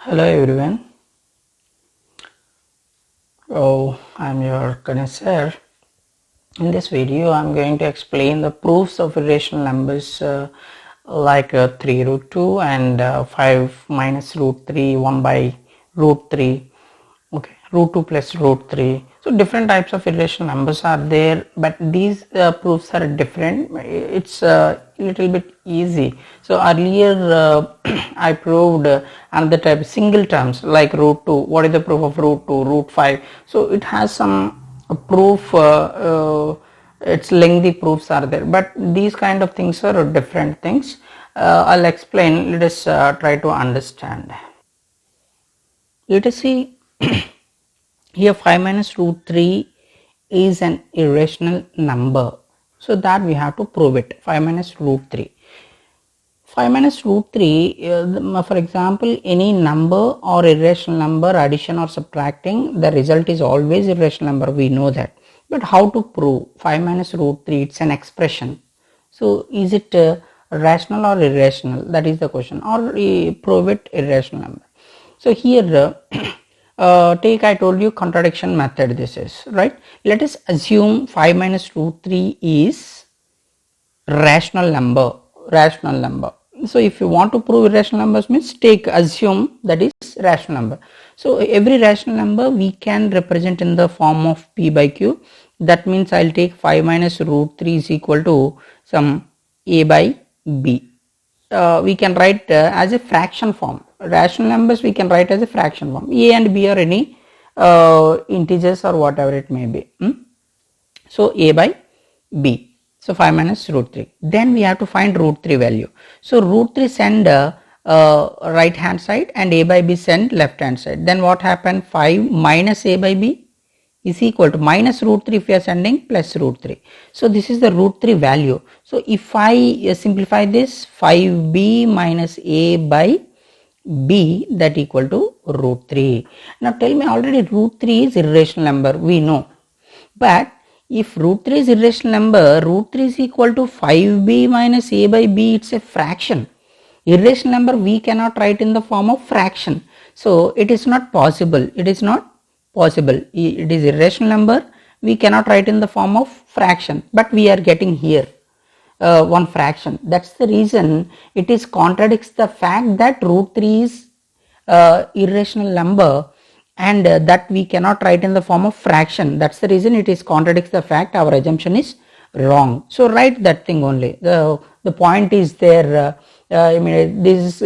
Hello everyone. I'm your Ganesh here. In this video, I'm going to explain the proofs of irrational numbers like 3 root 2 and 5 minus root 3, 1 by root 3. Okay, root 2 plus root 3. So different types of irrational numbers are there, but these proofs are different. It's a little bit easy. So earlier I proved another type, single terms like root 2. What is the proof of root 2, root 5? So it has some proof, its lengthy proofs are there, but these kind of things are different things. I'll explain. Let us try to understand. Let us see. Here 5 minus root 3 is an irrational number. So that we have to prove it. 5 minus root 3. 5 minus root 3, for example, any number or irrational number, addition or subtracting, the result is always irrational number. We know that. But how to prove 5 minus root 3? It's an expression. So is it rational or irrational? That is the question. Or prove it irrational number. So here take, I told you, contradiction method this is, right? Let us assume 5 minus root 3 is rational number. So if you want to prove irrational numbers, means assume that is rational number. So every rational number we can represent in the form of p by q. That means I'll take 5 minus root 3 is equal to some a by b. We can write as a fraction form. Rational numbers we can write as a fraction form. A and b are any integers or whatever it may be. So a by b. So 5 minus root 3. Then we have to find root 3 value. So root 3 send right hand side and a by b send left hand side. Then what happened? 5 minus a by b is equal to minus root 3 if we are sending plus root 3. So this is the root 3 value. So if I simplify this, 5b minus a by b, that equal to root 3. Now tell me, already root 3 is irrational number, we know. But if root 3 is irrational number, root 3 is equal to 5b minus a by b, it's a fraction. Irrational number we cannot write in the form of fraction. So it is not possible. It is irrational number. We cannot write in the form of fraction, but we are getting here one fraction. That's the reason it is contradicts the fact that root 3 is irrational number and that we cannot write in the form of fraction. That's the reason it is contradicts the fact our assumption is wrong. So write that thing only. The point is there. I mean this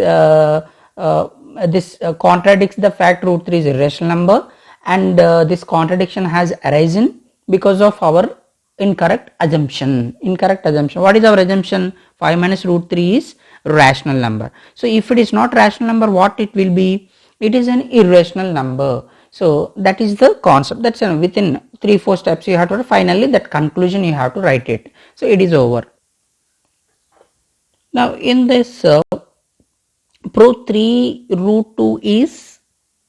contradicts the fact root 3 is irrational number, and this contradiction has arisen because of our incorrect assumption. What is our assumption? 5 minus root 3 is rational number. So if it is not rational number, what it will be? It is an irrational number. So that is the concept. That's within 3-4 steps you have to, finally that conclusion you have to write it. So it is over. Now in this prove 3 root 2 is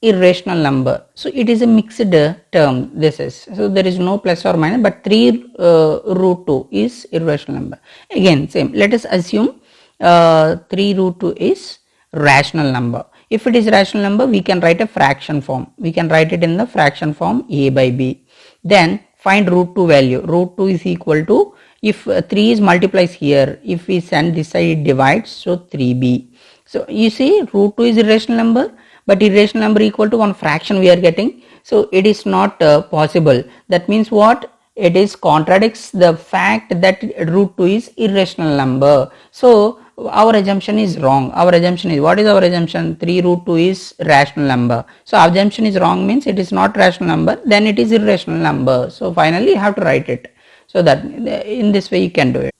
irrational number. So it is a mixed term. This is, so there is no plus or minus, but 3 root 2 is irrational number. Again same, let us assume 3 root 2 is rational number. If it is rational number, we can write a fraction form. We can write it in the fraction form a by b. Then find root 2 value. Root 2 is equal to, if 3 is multiplies here, if we send this side it divides, so 3b. So you see root 2 is irrational number, but irrational number equal to one fraction we are getting. So it is not possible. That means what? It is contradicts the fact that root 2 is irrational number. So our assumption is wrong. Our assumption is, what is our assumption? 3 root 2 is rational number. So our assumption is wrong, means it is not rational number, then it is irrational number. So finally you have to write it. So that in this way you can do it.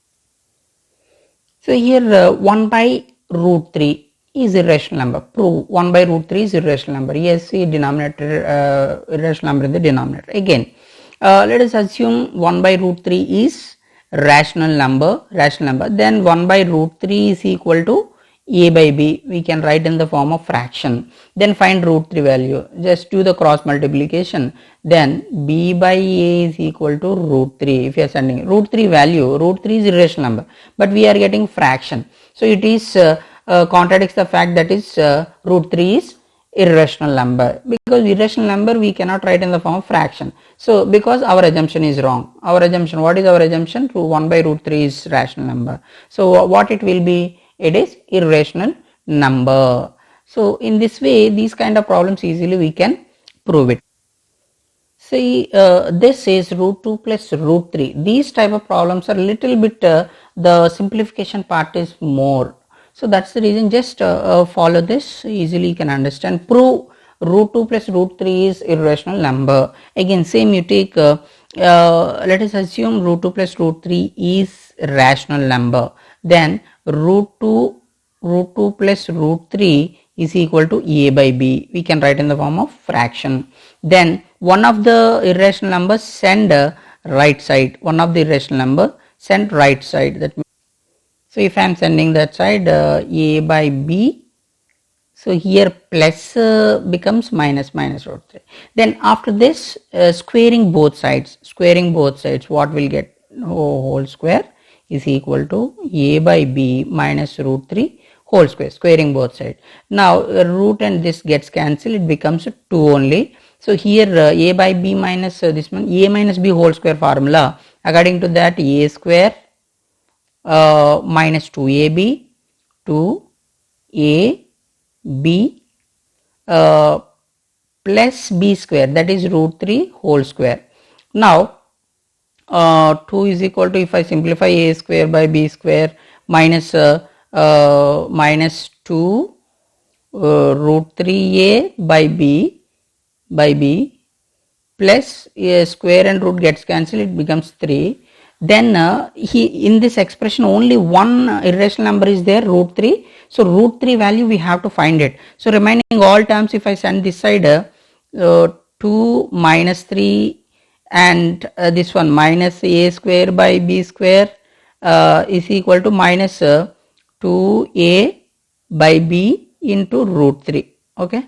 So here 1 by root 3 is irrational number. Prove 1 by root 3 is irrational number. Yes, see denominator, irrational number in the denominator. Again, let us assume 1 by root 3 is rational number. Then 1 by root 3 is equal to a by b. We can write in the form of fraction. Then find root 3 value. Just do the cross multiplication. Then b by a is equal to root 3. If you are sending root 3 value, root 3 is irrational number, but we are getting fraction. So it is contradicts the fact that is root 3 is irrational number, because irrational number we cannot write in the form of fraction. So because our assumption is wrong. Our assumption, what is our assumption? 1 by root 3 is rational number. So what it will be? It is irrational number. So in this way, these kind of problems easily we can prove it. See, this is root 2 plus root 3. These type of problems are little bit, the simplification part is more. So that's the reason, just follow this, easily you can understand. Prove root 2 plus root 3 is irrational number. Again, same you take, let us assume root 2 plus root 3 is rational number. Then root 2 plus root 3 is equal to a by b. We can write in the form of fraction. Then one of the irrational numbers send right side. One of the irrational number send right side. That means, so if I am sending that side a by b, so here plus becomes minus root 3. Then after this, squaring both sides. What will get? Whole square is equal to a by b minus root 3 whole square, squaring both sides. Now root and this gets cancelled, it becomes 2 only. So here a by b minus this one, a minus b whole square formula, according to that, a square minus 2ab, 2ab plus b square, that is root 3 whole square. Now 2 is equal to, if I simplify, a square by b square minus minus 2 root 3a by b plus a square and root gets cancelled, it becomes 3. Then in this expression only one irrational number is there, root 3. So root 3 value we have to find it. So remaining all terms, if I send this side 2 minus 3 and this one minus a square by b square is equal to minus 2a by b into root 3. Okay.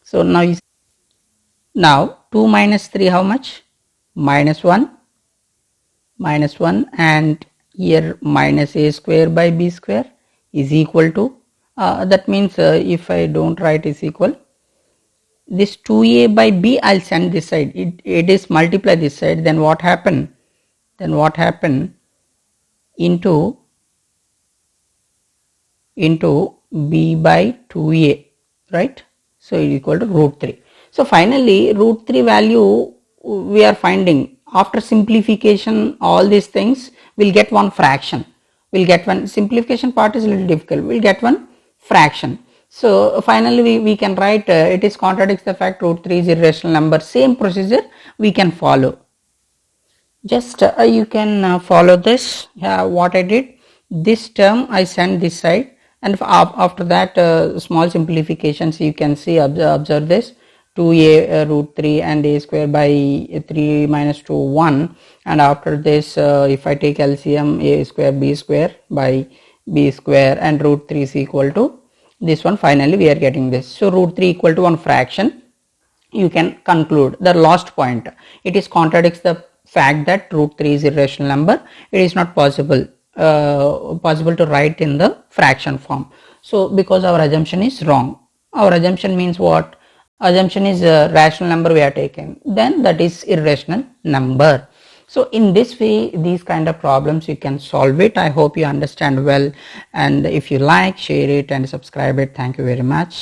So now 2 minus 3 how much? Minus 1 and here minus a square by b square is equal to, that means if I don't write is equal, this 2a by b I'll send this side, it is multiply this side, then what happen? Into b by 2a, right? So it is equal to root 3. So finally root 3 value we are finding. After simplification, all these things, we'll get one fraction. We'll get one, simplification part is a little difficult, we'll get one fraction. So finally we can write, it is contradicts the fact root 3 is irrational number. Same procedure we can follow. Just you can follow this, what I did, this term I send this side, and after that small simplifications you can see, observe this, 2a root 3 and a square by 3 minus 2 1, and after this if I take LCM, a square b square by b square and root 3 is equal to this one. Finally we are getting this. So root 3 equal to one fraction. You can conclude the last point, it is contradicts the fact that root 3 is irrational number. It is not possible to write in the fraction form. So because our assumption is wrong. Our assumption means what? Assumption is a rational number we are taking, then that is irrational number. So in this way, these kind of problems you can solve it. I hope you understand well, and if you like, share it and subscribe it. Thank you very much.